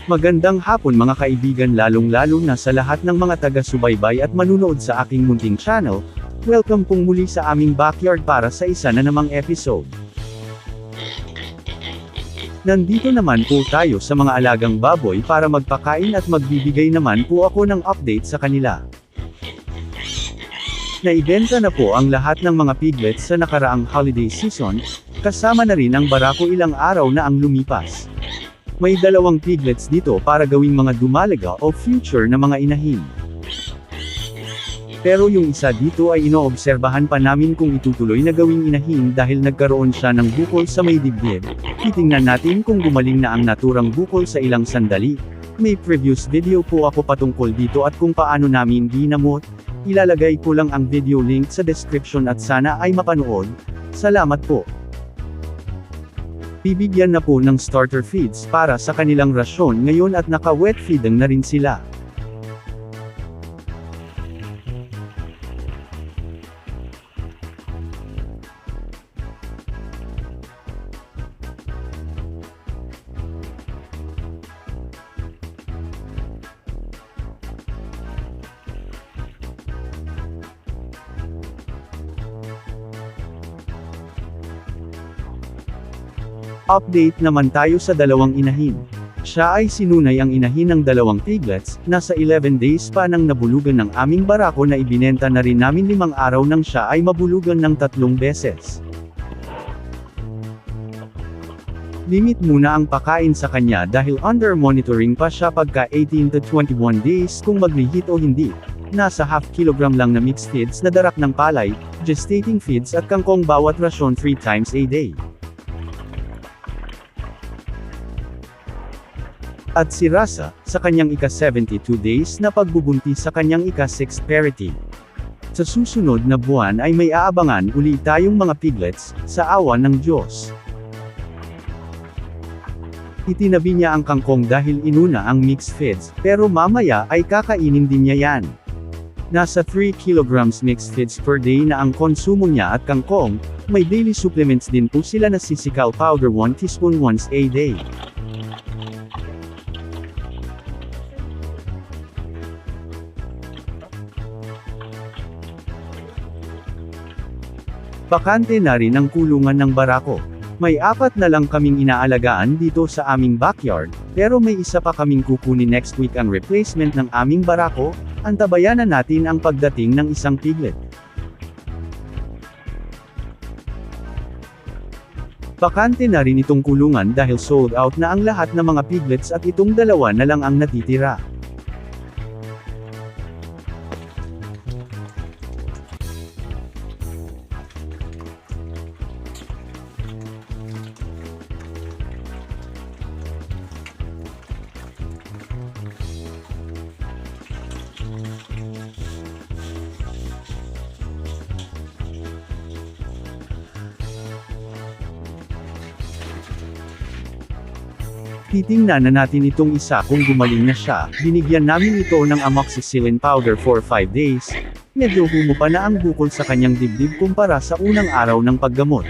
Magandang hapon mga kaibigan, lalong-lalo na sa lahat ng mga taga-subaybay at manunood sa aking munting channel. Welcome pong muli sa aming backyard para sa isa na namang episode. Nandito naman po tayo sa mga alagang baboy para magpakain at magbibigay naman po ako ng update sa kanila. Naibenta na po ang lahat ng mga piglets sa nakaraang holiday season, kasama na rin ang barako ilang araw na ang lumipas. May 2 piglets dito para gawing mga dumalaga o future na mga inahin. Pero yung isa dito ay inoobserbahan pa namin kung itutuloy na gawing inahin dahil nagkaroon siya ng bukol sa may dibdib. Titingnan natin kung gumaling na ang naturang bukol sa ilang sandali. May previous video po ako patungkol dito at kung paano namin ginamot. Ilalagay ko lang ang video link sa description at sana ay mapanood. Salamat po. Bibigyan na po ng starter feeds para sa kanilang rasyon ngayon at naka-wet feeding na rin sila. Update naman tayo sa 2 inahin. Siya ay sinunay ang inahin ng 2 piglets, nasa 11 days pa nang nabulugan ng aming barako na ibinenta na rin namin 5 araw nang siya ay mabulugan ng 3 beses. Limit muna ang pakain sa kanya dahil under monitoring pa siya pagka 18 to 21 days kung mag-reheat o hindi. Nasa ½ kilogram lang na mixed feeds na darak ng palay, gestating feeds at kangkong bawat rasyon 3 times a day. At si Rasa, sa kanyang ika-72 days na pagbubuntis sa kanyang ika-6th parity. Sa susunod na buwan ay may aabangan uli tayong mga piglets, sa awa ng Diyos. Itinabi niya ang kangkong dahil inuna ang mixed feeds, pero mamaya ay kakainin din niya yan. Nasa 3 kilograms mixed feeds per day na ang konsumo niya at kangkong, may daily supplements din po sila na sisikaw powder 1 teaspoon once a day. Bakante na rin ang kulungan ng barako. May 4 na lang kaming inaalagaan dito sa aming backyard, pero may isa pa kaming kukunin next week ang replacement ng aming barako. Antabayan na natin ang pagdating ng isang piglet. Bakante na rin itong kulungan dahil sold out na ang lahat ng mga piglets at itong 2 na lang ang natitira. Titingnan na natin itong isa kung gumaling na siya. Binigyan namin ito ng amoxicillin powder for 5 days. Medyo humupa na ang bukol sa kanyang dibdib kumpara sa unang araw ng paggamot.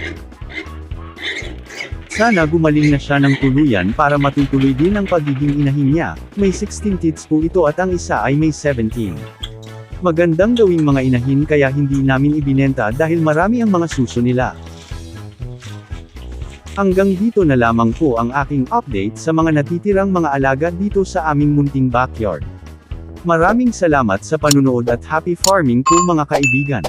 Sana gumaling na siya ng tuluyan para matutuloy din ang pagiging inahin niya. May 16 teats po ito at ang isa ay may 17. Magandang gawing mga inahin kaya hindi namin ibinenta dahil marami ang mga suso nila. Hanggang dito na lamang po ang aking update sa mga natitirang mga alaga dito sa aming munting backyard. Maraming salamat sa panunood at happy farming po mga kaibigan.